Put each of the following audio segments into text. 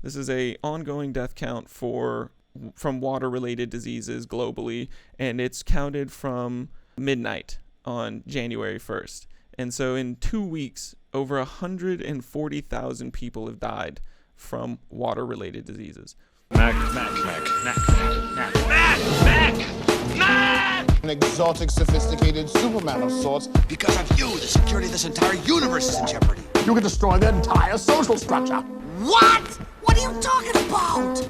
This is a ongoing death count from water-related diseases globally, and it's counted from midnight on January 1st. And so in 2 weeks, over 140,000 people have died from water-related diseases. An exotic, sophisticated Superman of sorts. Because of you, the security of this entire universe is in jeopardy. You could destroy the entire social structure. What? What are you talking about?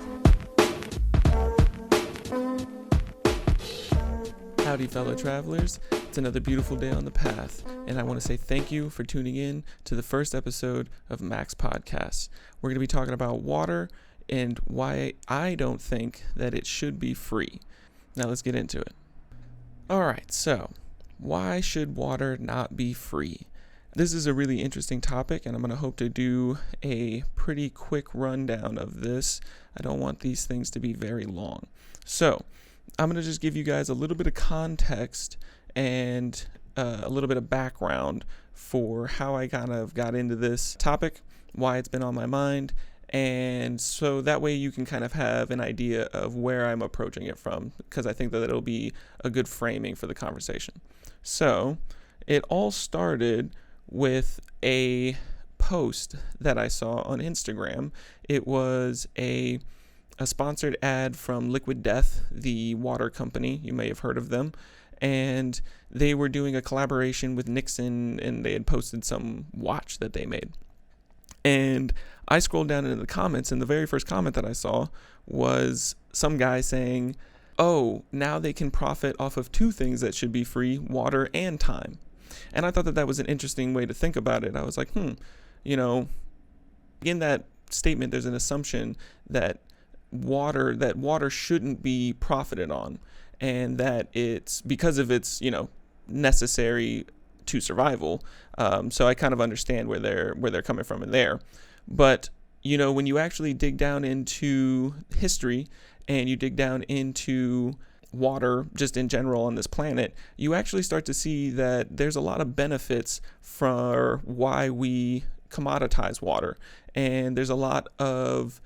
Howdy, fellow travelers. It's another beautiful day on the path, and I want to say thank you for tuning in to the first episode of Max Podcasts. We're going to be talking about water and why I don't think that it should be free. Now let's get into it. All right, so why should water not be free? This is a really interesting topic, and I'm going to hope to do a pretty quick rundown of this. I don't want these things to be very long. So I'm going to just give you guys a little bit of context and a little bit of background for how I kind of got into this topic, why it's been on my mind, and so that way you can kind of have an idea of where I'm approaching it from, because I think that it'll be a good framing for the conversation. So it all started with a post that I saw on Instagram. It was a sponsored ad from Liquid Death, the water company. You may have heard of them. And they were doing a collaboration with Nixon, and they had posted some watch that they made. And I scrolled down into the comments, and the very first comment that I saw was some guy saying, oh, now they can profit off of two things that should be free, water and time. And I thought that that was an interesting way to think about it. I was like, in that statement, there's an assumption that water shouldn't be profited on, and that it's because of its, necessary to survival. So I kind of understand where they're coming from in there. But, when you actually dig down into history and you dig down into water just in general on this planet, you actually start to see that there's a lot of benefits for why we commoditize water. And there's a lot of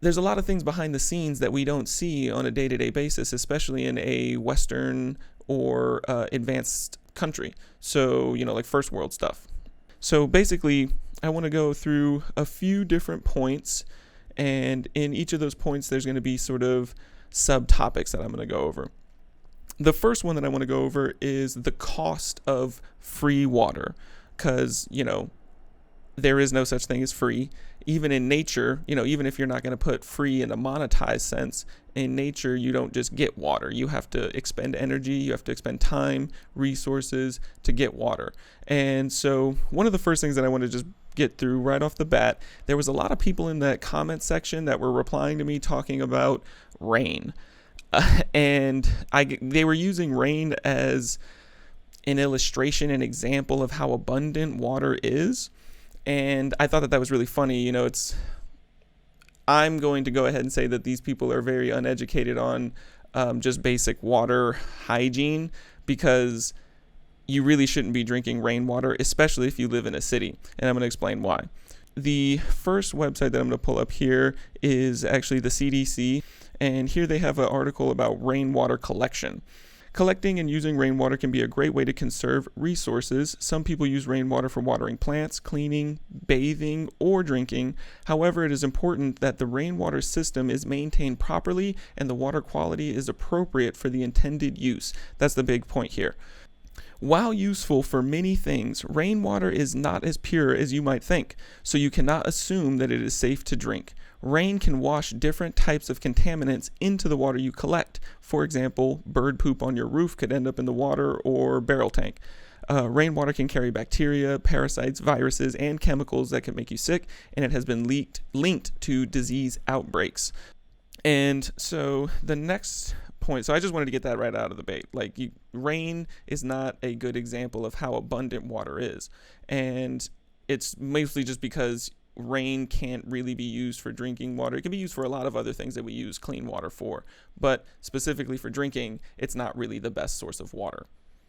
things behind the scenes that we don't see on a day-to-day basis, especially in a Western or advanced country. So, like first world stuff. So basically, I want to go through a few different points, and in each of those points, there's going to be sort of subtopics that I'm going to go over. The first one that I want to go over is the cost of free water, because, there is no such thing as free. Even in nature, even if you're not going to put free in a monetized sense, in nature, you don't just get water. You have to expend energy, you have to expend time, resources to get water. And so one of the first things that I want to just get through right off the bat, there was a lot of people in that comment section that were replying to me talking about rain. And they were using rain as an illustration, an example of how abundant water is. And I thought that was really funny. I'm going to go ahead and say that these people are very uneducated on just basic water hygiene, because you really shouldn't be drinking rainwater, especially if you live in a city. And I'm going to explain why. The first website that I'm going to pull up here is actually the CDC. And here they have an article about rainwater collection. Collecting and using rainwater can be a great way to conserve resources. Some people use rainwater for watering plants, cleaning, bathing, or drinking. However, it is important that the rainwater system is maintained properly and the water quality is appropriate for the intended use. That's the big point here. While useful for many things, rainwater is not as pure as you might think, so you cannot assume that it is safe to drink. Rain can wash different types of contaminants into the water you collect. For example, bird poop on your roof could end up in the water or barrel tank. Rainwater can carry bacteria, parasites, viruses, and chemicals that can make you sick, and it has been linked to disease outbreaks. And so the next point, so I just wanted to get that right out of the bait. Rain is not a good example of how abundant water is. And it's mostly just because rain can't really be used for drinking water. It can be used for a lot of other things that we use clean water for, but specifically for drinking, it's not really the best source of water.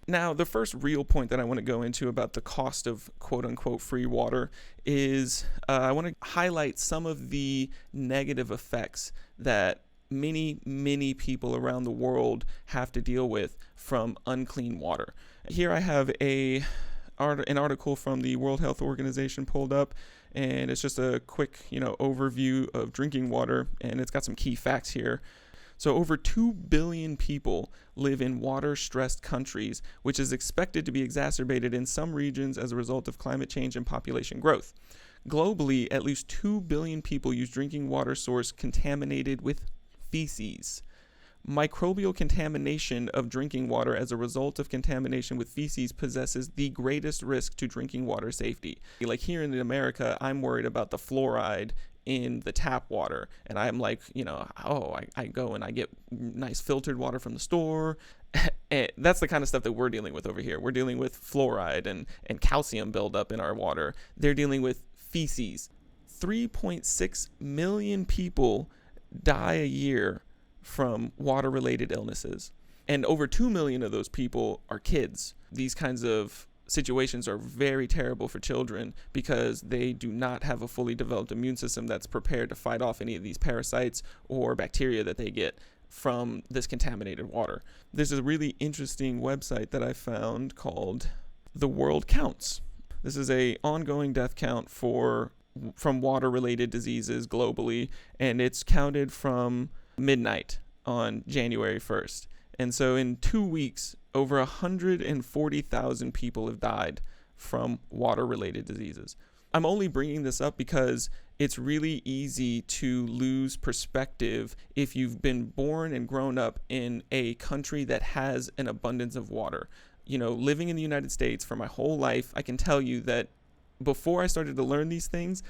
Now, the first real point that I want to go into about the cost of quote-unquote free water is I want to highlight some of the negative effects that many people around the world have to deal with from unclean water. Here I have an article from the World Health Organization pulled up, and it's just a quick, overview of drinking water, and it's got some key facts here. So over 2 billion people live in water-stressed countries, which is expected to be exacerbated in some regions as a result of climate change and population growth. Globally, at least 2 billion people use drinking water source contaminated with feces. Microbial contamination of drinking water as a result of contamination with feces possesses the greatest risk to drinking water safety. Like here in America, I'm worried about the fluoride in the tap water, and I'm like, I go and I get nice filtered water from the store. And that's the kind of stuff that we're dealing with over here. We're dealing with fluoride and calcium buildup in our water. They're dealing with feces. 3.6 million people die a year from water-related illnesses, and over 2 million of those people are kids. These kinds of situations are very terrible for children because they do not have a fully developed immune system that's prepared to fight off any of these parasites or bacteria that they get from this contaminated water. There's a really interesting website that I found called The World Counts. This is an ongoing death count from water-related diseases globally, and it's counted from midnight on January 1st. And so in 2 weeks, over 140,000 people have died from water-related diseases. I'm only bringing this up because it's really easy to lose perspective if you've been born and grown up in a country that has an abundance of water. Living in the United States for my whole life, I can tell you that before I started to learn these things,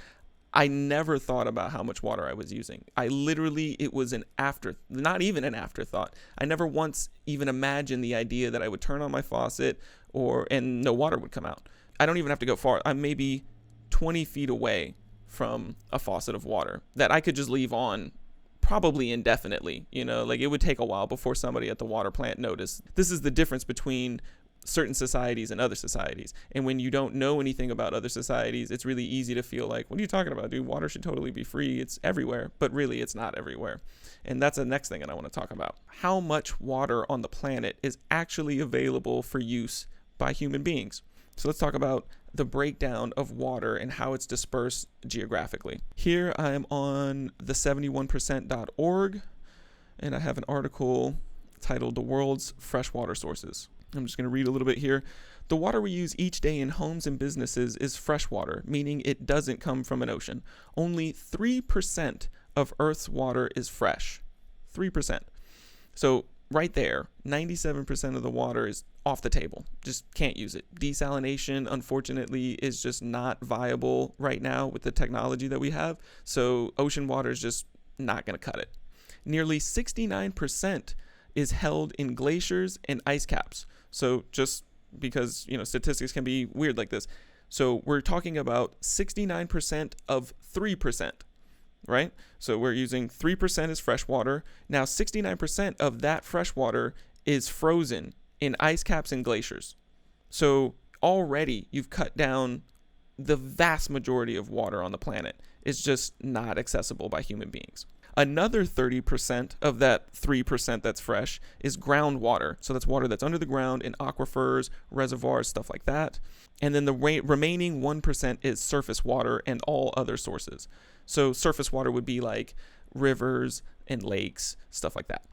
I never thought about how much water I was using. It was not even an afterthought. I never once even imagined the idea that I would turn on my faucet and no water would come out. I don't even have to go far. I'm maybe 20 feet away from a faucet of water that I could just leave on probably indefinitely. It would take a while before somebody at the water plant noticed. This is the difference between certain societies and other societies. And when you don't know anything about other societies, it's really easy to feel like, what are you talking about, dude? Water should totally be free. It's everywhere. But really, it's not everywhere. And that's the next thing that I want to talk about. How much water on the planet is actually available for use by human beings? So let's talk about the breakdown of water and how it's dispersed geographically. Here I am on the 71%.org, and I have an article titled The World's Freshwater Sources. I'm just going to read a little bit here. The water we use each day in homes and businesses is fresh water, meaning it doesn't come from an ocean. Only 3% of Earth's water is fresh. 3%. So right there, 97% of the water is off the table. Just can't use it. Desalination, unfortunately, is just not viable right now with the technology that we have. So ocean water is just not going to cut it. Nearly 69% is held in glaciers and ice caps. So just because, statistics can be weird like this. So we're talking about 69% of 3%, right? So we're using 3% as fresh water. Now 69% of that fresh water is frozen in ice caps and glaciers. So already you've cut down the vast majority of water on the planet. It's just not accessible by human beings. Another 30% of that 3% that's fresh is groundwater. So that's water that's under the ground in aquifers, reservoirs, stuff like that. And then the remaining 1% is surface water and all other sources. So surface water would be like rivers and lakes, stuff like that.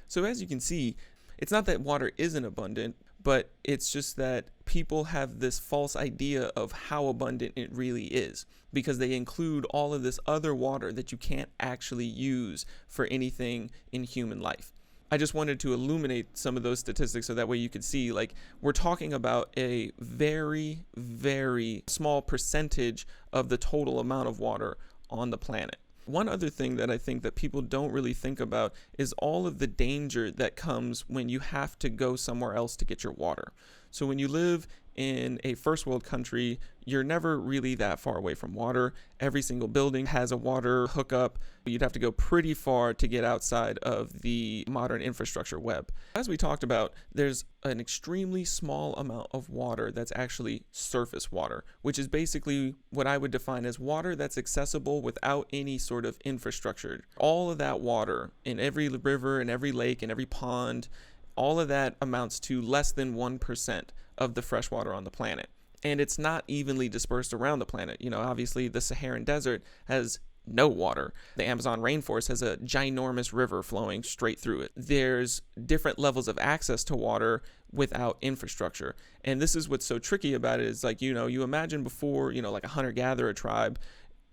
So as you can see, it's not that water isn't abundant, but it's just that people have this false idea of how abundant it really is because they include all of this other water that you can't actually use for anything in human life. I just wanted to illuminate some of those statistics so that way you could see, we're talking about a very, very small percentage of the total amount of water on the planet. One other thing that I think that people don't really think about is all of the danger that comes when you have to go somewhere else to get your water. So when you live in a first world country, you're never really that far away from water. Every single building has a water hookup. You'd have to go pretty far to get outside of the modern infrastructure web. As we talked about, there's an extremely small amount of water that's actually surface water, which is basically what I would define as water that's accessible without any sort of infrastructure. All of that water in every river and every lake and every pond, all of that amounts to less than 1% of the fresh water on the planet. And it's not evenly dispersed around the planet. Obviously the Saharan desert has no water. The Amazon rainforest has a ginormous river flowing straight through it. There's different levels of access to water without infrastructure. And this is what's so tricky about it is you imagine before, like a hunter-gatherer tribe,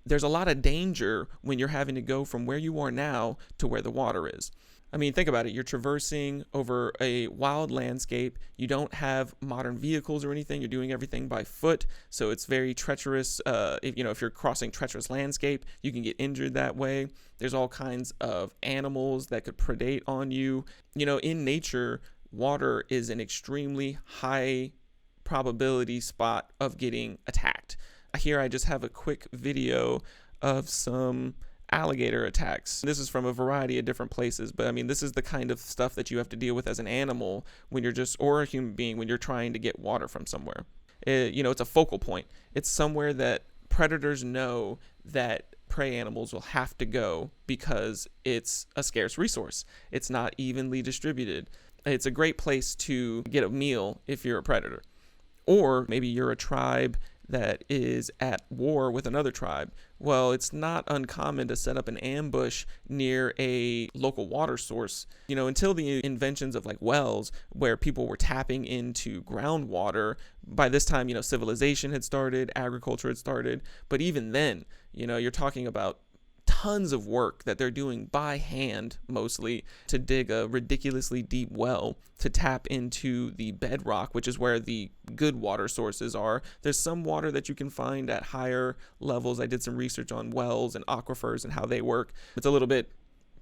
there's a lot of danger when you're having to go from where you are now to where the water is. I mean, think about it. You're traversing over a wild landscape. You don't have modern vehicles or anything. You're doing everything by foot. So it's very treacherous. If you're crossing treacherous landscape, you can get injured that way. There's all kinds of animals that could predate on you. In nature, water is an extremely high probability spot of getting attacked. Here I just have a quick video of some alligator attacks. This is from a variety of different places, but I mean, this is the kind of stuff that you have to deal with as an animal when you're or a human being when you're trying to get water from somewhere. It's a focal point. It's somewhere that predators know that prey animals will have to go because it's a scarce resource. It's not evenly distributed. It's a great place to get a meal if you're a predator. Or maybe you're a tribe that is at war with another tribe. Well, it's not uncommon to set up an ambush near a local water source. Until the inventions of wells, where people were tapping into groundwater, by this time, civilization had started, agriculture had started. But even then, you're talking about tons of work that they're doing by hand, mostly, to dig a ridiculously deep well to tap into the bedrock, which is where the good water sources are. There's some water that you can find at higher levels. I did some research on wells and aquifers and how they work. It's a little bit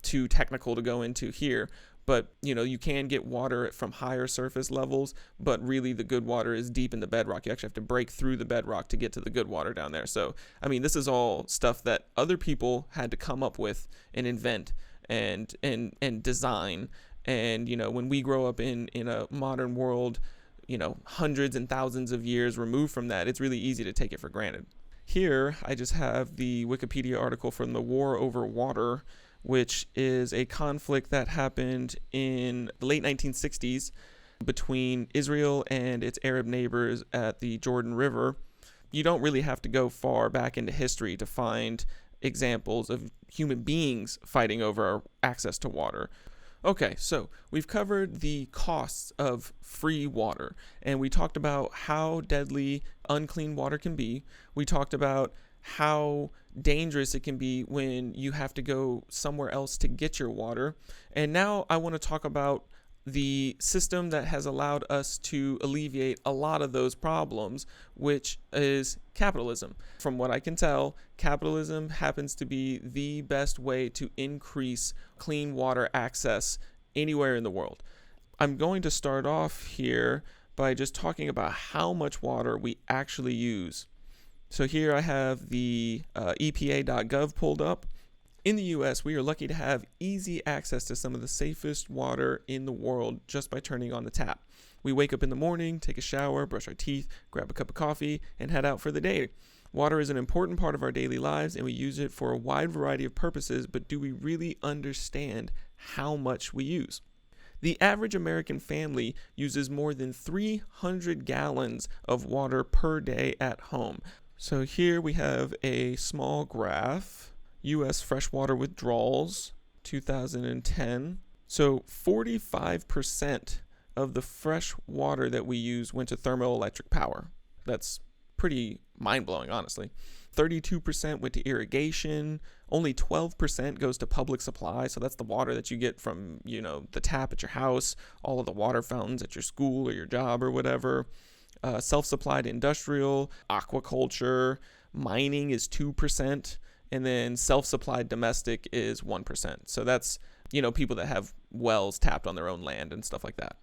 too technical to go into here, but you can get water from higher surface levels, but really the good water is deep in the bedrock. You actually have to break through the bedrock to get to the good water down there. So, I mean, this is all stuff that other people had to come up with and invent and design. And, when we grow up in a modern world, hundreds and thousands of years removed from that, it's really easy to take it for granted. Here, I just have the Wikipedia article from the War Over Water, which is a conflict that happened in the late 1960s between Israel and its Arab neighbors at the Jordan River. You don't really have to go far back into history to find examples of human beings fighting over access to water. Okay, so we've covered the costs of free water, and we talked about how deadly unclean water can be. We talked about how dangerous it can be when you have to go somewhere else to get your water. And now I want to talk about the system that has allowed us to alleviate a lot of those problems, which is capitalism. From what I can tell, capitalism happens to be the best way to increase clean water access anywhere in the world. I'm going to start off here by just talking about how much water we actually use. So here I have the EPA.gov pulled up. In the US, we are lucky to have easy access to some of the safest water in the world just by turning on the tap. We wake up in the morning, take a shower, brush our teeth, grab a cup of coffee, and head out for the day. Water is an important part of our daily lives, and we use it for a wide variety of purposes, but do we really understand how much we use? The average American family uses more than 300 gallons of water per day at home. So here we have a small graph, U.S. freshwater withdrawals, 2010. So 45% of the fresh water that we use went to thermoelectric power. That's pretty mind-blowing, honestly. 32% went to irrigation. Only 12% goes to public supply. So that's the water that you get from, the tap at your house, all of the water fountains at your school or your job or whatever. Self-supplied industrial, aquaculture, mining is 2%, and then self-supplied domestic is 1%. So that's, people that have wells tapped on their own land and stuff like that.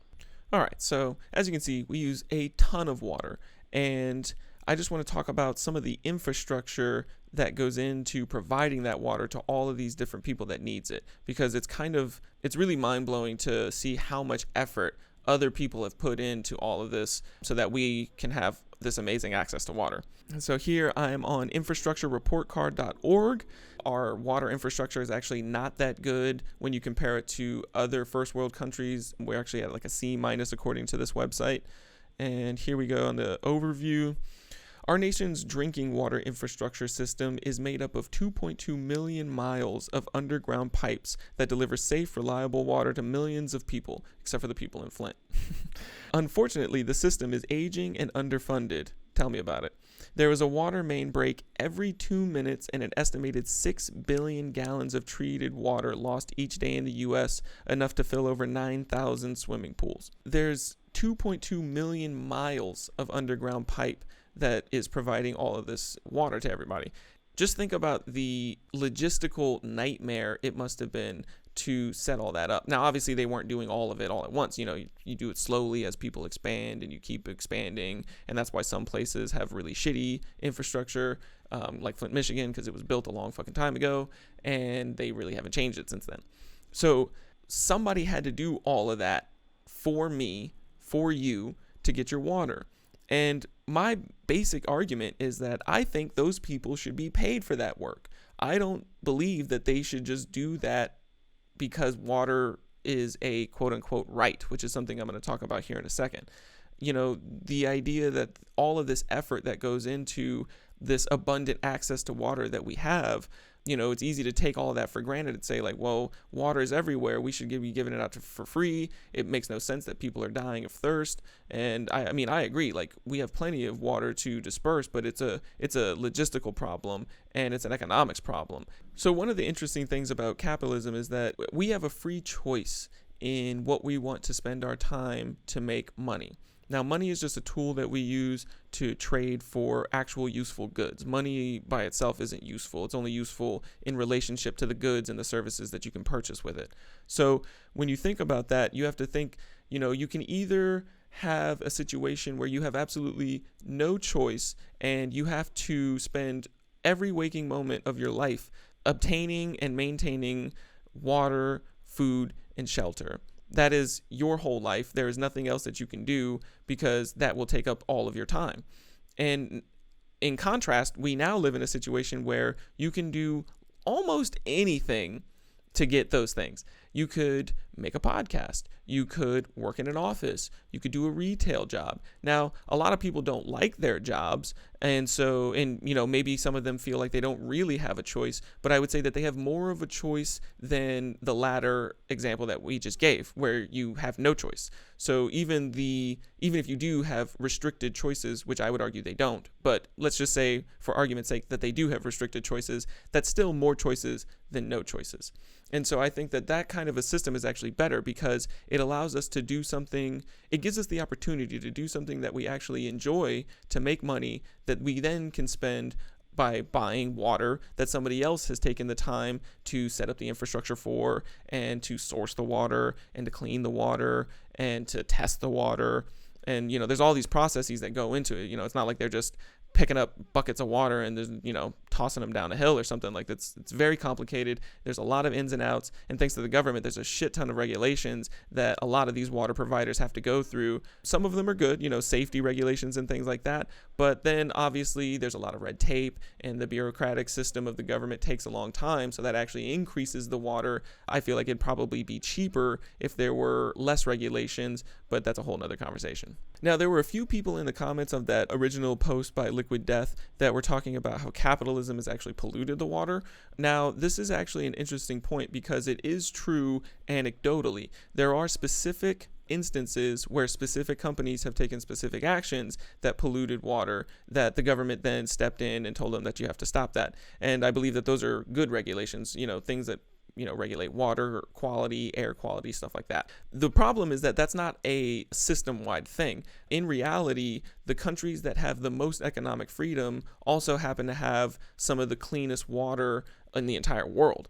All right, so as you can see, we use a ton of water, and I just want to talk about some of the infrastructure that goes into providing that water to all of these different people that needs it, because it's really mind-blowing to see how much effort other people have put into all of this so that we can have this amazing access to water. And so here I am on infrastructurereportcard.org. Our water infrastructure is actually not that good when you compare it to other first world countries. We're actually at like a C- according to this website. And here we go on the overview. Our nation's drinking water infrastructure system is made up of 2.2 million miles of underground pipes that deliver safe, reliable water to millions of people, except for the people in Flint. Unfortunately, the system is aging and underfunded. Tell me about it. There is a water main break every 2 minutes and an estimated 6 billion gallons of treated water lost each day in the U.S., enough to fill over 9,000 swimming pools. There's 2.2 million miles of underground pipe that is providing all of this water to everybody. Just think about the logistical nightmare it must have been to set all that up. Now, obviously, they weren't doing all of it all at once. You do it slowly as people expand and you keep expanding. And that's why some places have really shitty infrastructure, like Flint, Michigan, because it was built a long fucking time ago and they really haven't changed it since then. So somebody had to do all of that for me, for you, to get your water. And my basic argument is that I think those people should be paid for that work. I don't believe that they should just do that because water is a quote unquote right, which is something I'm going to talk about here in a second. The idea that all of this effort that goes into this abundant access to water that we have, it's easy to take all of that for granted and say like, well, water is everywhere. We should be giving it out for free. It makes no sense that people are dying of thirst. And I agree. Like, we have plenty of water to disperse, but it's a logistical problem and it's an economics problem. So one of the interesting things about capitalism is that we have a free choice in what we want to spend our time to make money. Now, money is just a tool that we use to trade for actual useful goods. Money by itself isn't useful. It's only useful in relationship to the goods and the services that you can purchase with it. So when you think about that, you have to think, you can either have a situation where you have absolutely no choice and you have to spend every waking moment of your life obtaining and maintaining water, food, and shelter. That is your whole life. There is nothing else that you can do because that will take up all of your time. And in contrast, we now live in a situation where you can do almost anything to get those things. You could make a podcast. You could work in an office. You could do a retail job. Now, a lot of people don't like their jobs. And so, maybe some of them feel like they don't really have a choice, but I would say that they have more of a choice than the latter example that we just gave, where you have no choice. So even if you do have restricted choices, which I would argue they don't, but let's just say for argument's sake that they do have restricted choices, that's still more choices than no choices. And so I think that kind of a system is actually better because it allows us to do something, it gives us the opportunity to do something that we actually enjoy, to make money that we then can spend by buying water that somebody else has taken the time to set up the infrastructure for, and to source the water, and to clean the water, and to test the water. And, there's all these processes that go into it. It's not like they're just picking up buckets of water and there's, tossing them down a hill or something. Like, it's very complicated. There's a lot of ins and outs, and thanks to the government, there's a shit ton of regulations that a lot of these water providers have to go through. Some of them are good, safety regulations and things like that. But then obviously there's a lot of red tape, and the bureaucratic system of the government takes a long time. So that actually increases the water. I feel like it'd probably be cheaper if there were less regulations, but that's a whole nother conversation. Now, there were a few people in the comments of that original post by Liquid Death that were talking about how capitalism has actually polluted the water. Now, this is actually an interesting point because it is true anecdotally. There are specific instances where specific companies have taken specific actions that polluted water, that the government then stepped in and told them that you have to stop that. And I believe that those are good regulations, things that regulate water quality, air quality, stuff like that. The problem is that that's not a system-wide thing. In reality, the countries that have the most economic freedom also happen to have some of the cleanest water in the entire world.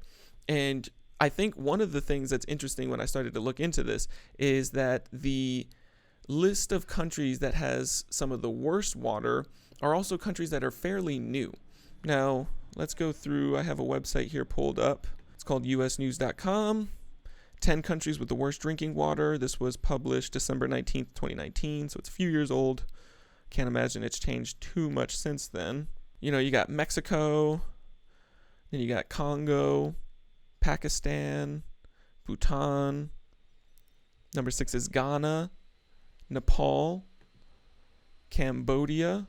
And I think one of the things that's interesting when I started to look into this is that the list of countries that has some of the worst water are also countries that are fairly new. Now, let's go through. I have a website here pulled up. It's called usnews.com. 10 countries with the worst drinking water. This was published December 19th, 2019, so it's a few years old. Can't imagine it's changed too much since then. You got Mexico, then you got Congo, Pakistan, Bhutan. Number 6 is Ghana, Nepal, Cambodia.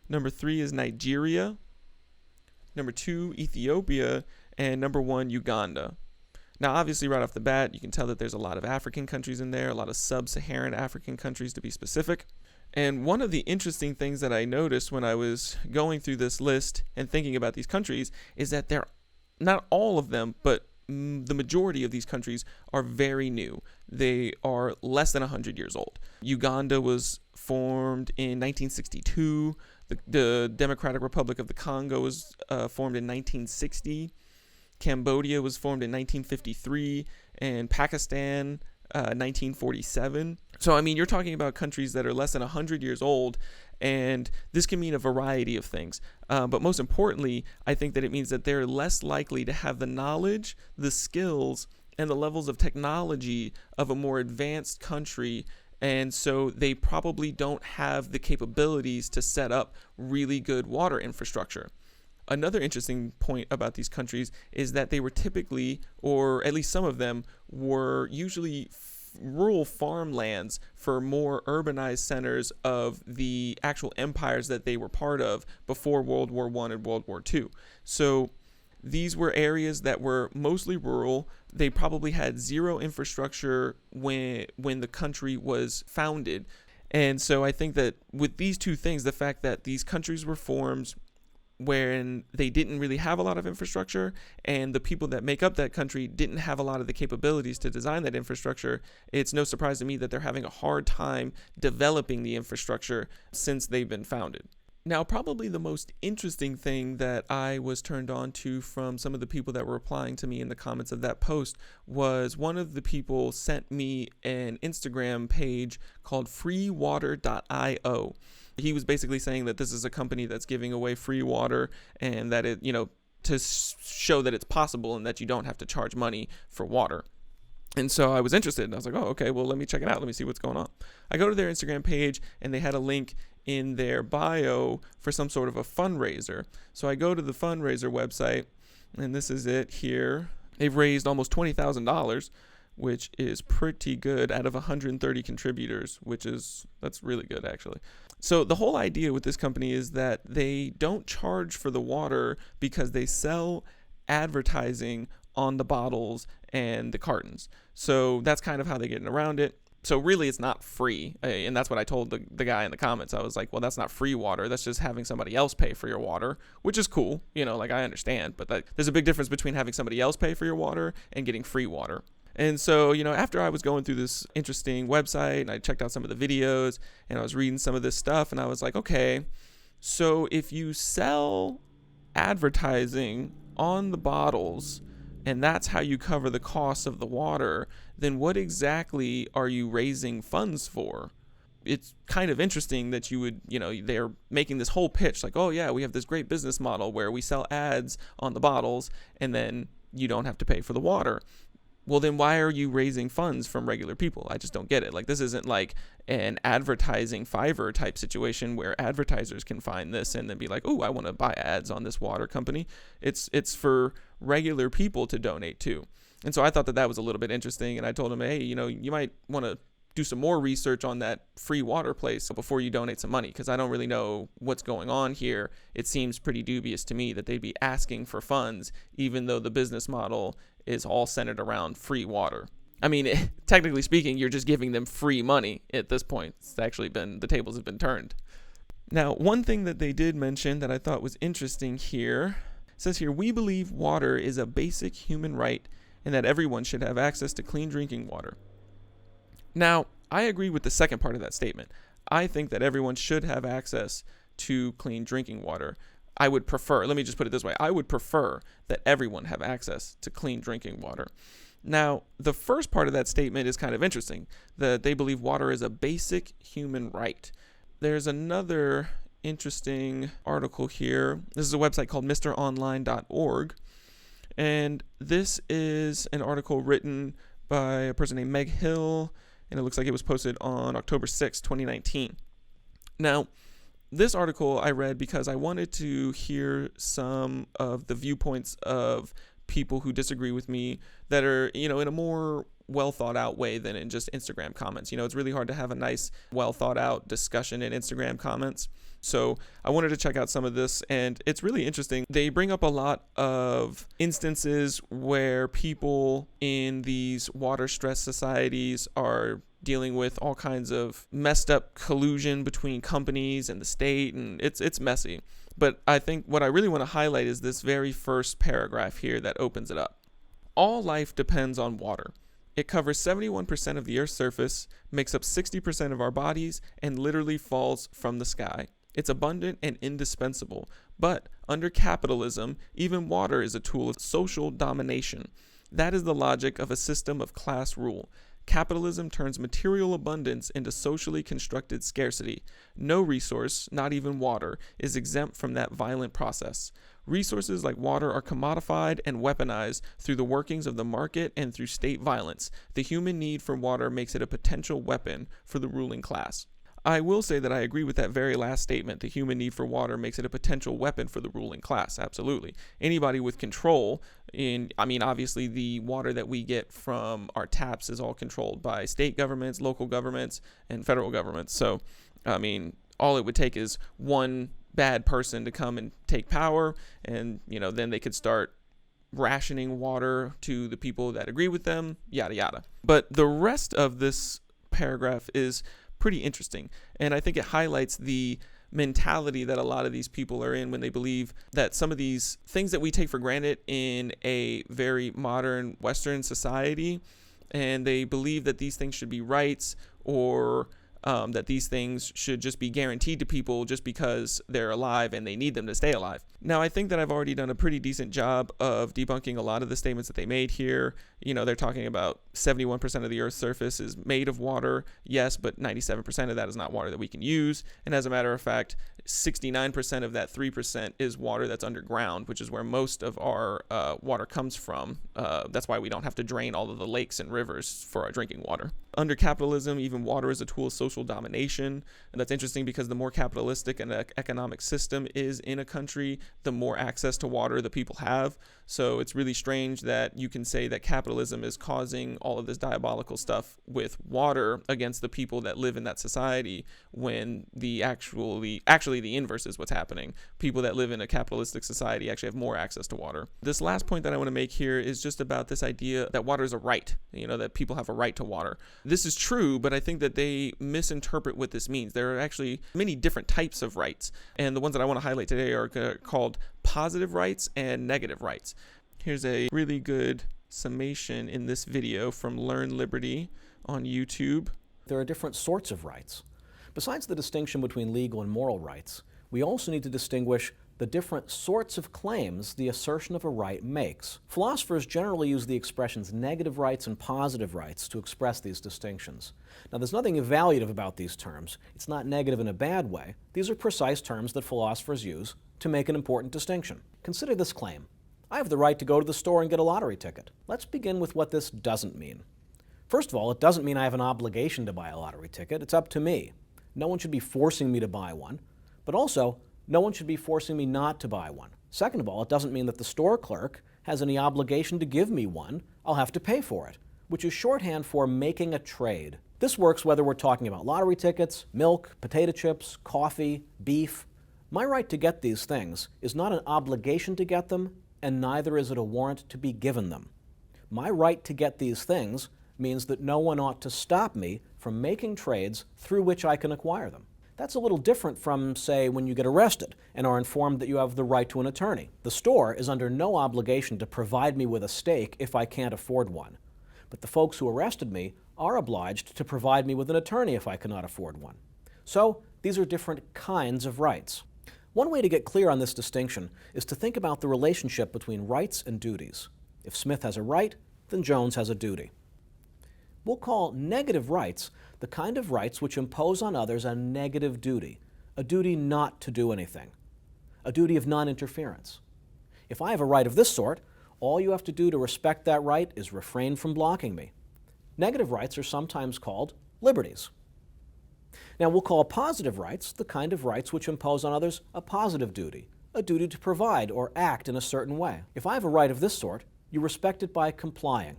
Number 3 is Nigeria. Number 2, Ethiopia. And number 1, Uganda. Now, obviously, right off the bat, you can tell that there's a lot of African countries in there, a lot of sub-Saharan African countries to be specific. And one of the interesting things that I noticed when I was going through this list and thinking about these countries is that they're not all of them, but the majority of these countries are very new. They are less than 100 years old. Uganda was formed in 1962. The Democratic Republic of the Congo was formed in 1960. Cambodia was formed in 1953, and Pakistan 1947. So, you're talking about countries that are less than 100 years old, and this can mean a variety of things. But most importantly, I think that it means that they're less likely to have the knowledge, the skills, and the levels of technology of a more advanced country, and so they probably don't have the capabilities to set up really good water infrastructure. Another interesting point about these countries is that they were typically, or at least some of them, were usually rural farmlands for more urbanized centers of the actual empires that they were part of before World War I and World War II. So these were areas that were mostly rural. They probably had zero infrastructure when the country was founded. And so I think that with these two things, the fact that these countries were formed when they didn't really have a lot of infrastructure, and the people that make up that country didn't have a lot of the capabilities to design that infrastructure, it's no surprise to me that they're having a hard time developing the infrastructure since they've been founded. Now, probably the most interesting thing that I was turned on to from some of the people that were replying to me in the comments of that post was one of the people sent me an Instagram page called freewater.io. He was basically saying that this is a company that's giving away free water, and that it, to show that it's possible and that you don't have to charge money for water. And so I was interested, and I was like, oh, okay, well, let me check it out. Let me see what's going on. I go to their Instagram page, and they had a link in their bio for some sort of a fundraiser. So I go to the fundraiser website, and this is it here. They've raised almost $20,000, which is pretty good out of 130 contributors, that's really good, actually. So the whole idea with this company is that they don't charge for the water because they sell advertising on the bottles and the cartons. So that's kind of how they're getting around it. So really, it's not free. And that's what I told the guy in the comments. I was like, well, that's not free water. That's just having somebody else pay for your water, which is cool. I understand. But there's a big difference between having somebody else pay for your water and getting free water. And so, after I was going through this interesting website and I checked out some of the videos and I was reading some of this stuff, and I was like, okay, so if you sell advertising on the bottles and that's how you cover the cost of the water, then what exactly are you raising funds for? It's kind of interesting that you would, they're making this whole pitch like, oh yeah, we have this great business model where we sell ads on the bottles and then you don't have to pay for the water. Well, then why are you raising funds from regular people? I just don't get it. This isn't like an advertising Fiverr type situation where advertisers can find this and then be like, oh, I want to buy ads on this water company. It's for regular people to donate to. And so I thought that was a little bit interesting. And I told him, hey, you might want to do some more research on that free water place before you donate some money, because I don't really know what's going on here. It seems pretty dubious to me that they'd be asking for funds, even though the business model is all centered around free water. Technically speaking, you're just giving them free money at this point. It's actually the tables have been turned. Now, one thing that they did mention that I thought was interesting here, says here, we believe water is a basic human right and that everyone should have access to clean drinking water. Now, I agree with the second part of that statement. I think that everyone should have access to clean drinking water. I would prefer, let me just put it this way, I would prefer that everyone have access to clean drinking water. Now, the first part of that statement is kind of interesting, that they believe water is a basic human right. There's another interesting article here. This is a website called mronline.org, and this is an article written by a person named Meg Hill, and it looks like it was posted on October 6, 2019. Now, this article I read because I wanted to hear some of the viewpoints of people who disagree with me that are, in a more well thought out way than in just Instagram comments. It's really hard to have a nice, well thought out discussion in Instagram comments. So I wanted to check out some of this, and it's really interesting. They bring up a lot of instances where people in these water stressed societies are dealing with all kinds of messed up collusion between companies and the state, and it's messy. But I think what I really want to highlight is this very first paragraph here that opens it up. All life depends on water. It covers 71% of the Earth's surface, makes up 60% of our bodies, and literally falls from the sky. It's abundant and indispensable, but under capitalism, even water is a tool of social domination. That is the logic of a system of class rule. Capitalism turns material abundance into socially constructed scarcity. No resource, not even water, is exempt from that violent process. Resources like water are commodified and weaponized through the workings of the market and through state violence. The human need for water makes it a potential weapon for the ruling class. I will say that I agree with that very last statement. The human need for water makes it a potential weapon for the ruling class. Absolutely. Anybody with control obviously the water that we get from our taps is all controlled by state governments, local governments, and federal governments. So, all it would take is one bad person to come and take power, and, then they could start rationing water to the people that agree with them, yada, yada. But the rest of this paragraph is pretty interesting, and I think it highlights the mentality that a lot of these people are in when they believe that some of these things that we take for granted in a very modern Western society, and they believe that these things should be rights, or that these things should just be guaranteed to people just because they're alive and they need them to stay alive. Now, I think that I've already done a pretty decent job of debunking a lot of the statements that they made here. They're talking about 71% of the Earth's surface is made of water. Yes, but 97% of that is not water that we can use. And as a matter of fact, 69% of that 3% is water that's underground, which is where most of our water comes from. That's why we don't have to drain all of the lakes and rivers for our drinking water. Under capitalism, even water is a tool of social domination. And that's interesting because the more capitalistic an economic system is in a country, the more access to water the people have. So it's really strange that you can say that capitalism is causing all of this diabolical stuff with water against the people that live in that society, when actually the inverse is what's happening. People that live in a capitalistic society actually have more access to water. This last point that I want to make here is just about this idea that water is a right, that people have a right to water. This is true, but I think that they misinterpret what this means. There are actually many different types of rights, and the ones that I want to highlight today are called positive rights and negative rights. Here's a really good summation in this video from Learn Liberty on YouTube. There are different sorts of rights. Besides the distinction between legal and moral rights, we also need to distinguish the different sorts of claims the assertion of a right makes. Philosophers generally use the expressions negative rights and positive rights to express these distinctions. Now, there's nothing evaluative about these terms. It's not negative in a bad way. These are precise terms that philosophers use to make an important distinction. Consider this claim. I have the right to go to the store and get a lottery ticket. Let's begin with what this doesn't mean. First of all, it doesn't mean I have an obligation to buy a lottery ticket. It's up to me. No one should be forcing me to buy one. But also, no one should be forcing me not to buy one. Second of all, it doesn't mean that the store clerk has any obligation to give me one. I'll have to pay for it, which is shorthand for making a trade. This works whether we're talking about lottery tickets, milk, potato chips, coffee, beef. My right to get these things is not an obligation to get them, and neither is it a warrant to be given them. My right to get these things means that no one ought to stop me from making trades through which I can acquire them. That's a little different from, say, when you get arrested and are informed that you have the right to an attorney. The store is under no obligation to provide me with a steak if I can't afford one. But the folks who arrested me are obliged to provide me with an attorney if I cannot afford one. So, these are different kinds of rights. One way to get clear on this distinction is to think about the relationship between rights and duties. If Smith has a right, then Jones has a duty. We'll call negative rights the kind of rights which impose on others a negative duty, a duty not to do anything, a duty of non-interference. If I have a right of this sort, all you have to do to respect that right is refrain from blocking me. Negative rights are sometimes called liberties. Now, we'll call positive rights the kind of rights which impose on others a positive duty, a duty to provide or act in a certain way. If I have a right of this sort, you respect it by complying.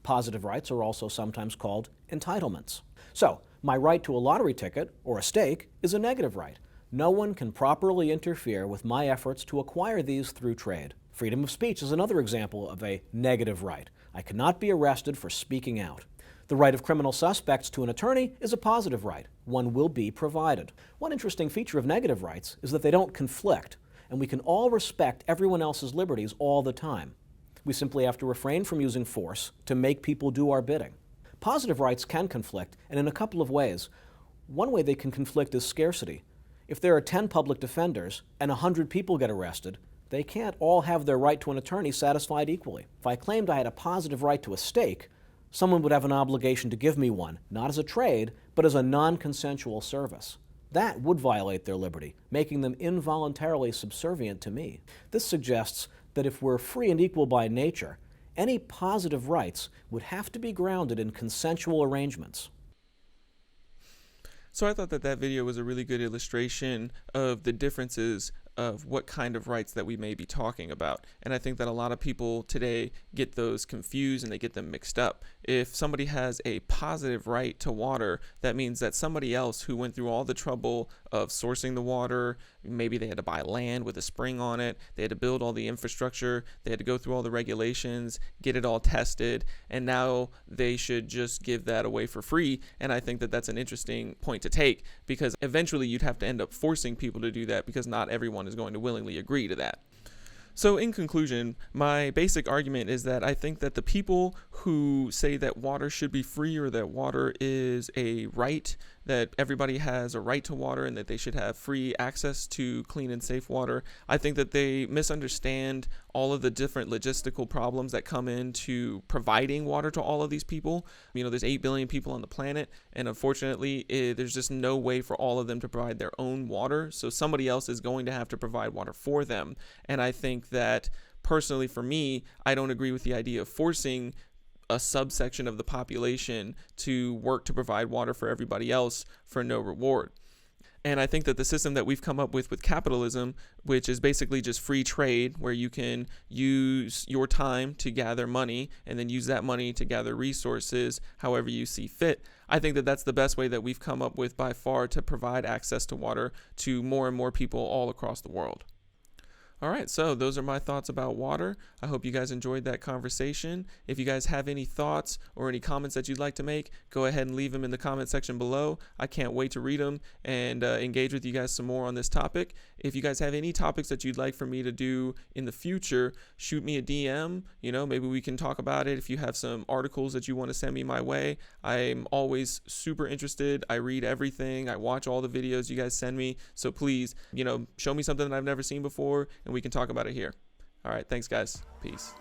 Positive rights are also sometimes called entitlements. So, my right to a lottery ticket or a stake is a negative right. No one can properly interfere with my efforts to acquire these through trade. Freedom of speech is another example of a negative right. I cannot be arrested for speaking out. The right of criminal suspects to an attorney is a positive right. One will be provided. One interesting feature of negative rights is that they don't conflict, and we can all respect everyone else's liberties all the time. We simply have to refrain from using force to make people do our bidding. Positive rights can conflict, and in a couple of ways. One way they can conflict is scarcity. If there are 10 public defenders and 100 people get arrested, they can't all have their right to an attorney satisfied equally. If I claimed I had a positive right to a stake, someone would have an obligation to give me one, not as a trade, but as a non-consensual service. That would violate their liberty, making them involuntarily subservient to me. This suggests that if we're free and equal by nature, any positive rights would have to be grounded in consensual arrangements. So I thought that that video was a really good illustration of the differences of what kind of rights that we may be talking about. And I think that a lot of people today get those confused and they get them mixed up. If somebody has a positive right to water, that means that somebody else who went through all the trouble of sourcing the water, maybe they had to buy land with a spring on it, they had to build all the infrastructure, they had to go through all the regulations, get it all tested, and now they should just give that away for free. And I think that that's an interesting point to take, because eventually you'd have to end up forcing people to do that, because not everyone is going to willingly agree to that. So in conclusion, my basic argument is that I think that the people who say that water should be free, or that water is a right, that everybody has a right to water and that they should have free access to clean and safe water, I think that they misunderstand all of the different logistical problems that come into providing water to all of these people. You know, there's 8 billion people on the planet, and unfortunately, there's just no way for all of them to provide their own water. So somebody else is going to have to provide water for them. And I think that personally, for me, I don't agree with the idea of forcing a subsection of the population to work to provide water for everybody else for no reward. And I think that the system that we've come up with capitalism, which is basically just free trade, where you can use your time to gather money and then use that money to gather resources however you see fit, I think that that's the best way that we've come up with by far to provide access to water to more and more people all across the world. All right, so those are my thoughts about water. I hope you guys enjoyed that conversation. If you guys have any thoughts or any comments that you'd like to make, go ahead and leave them in the comment section below. I can't wait to read them and engage with you guys some more on this topic. If you guys have any topics that you'd like for me to do in the future, shoot me a DM. You know, maybe we can talk about it. If you have some articles that you want to send me my way, I'm always super interested. I read everything. I watch all the videos you guys send me. So please, you know, show me something that I've never seen before, and we can talk about it here. All right, thanks guys. Peace.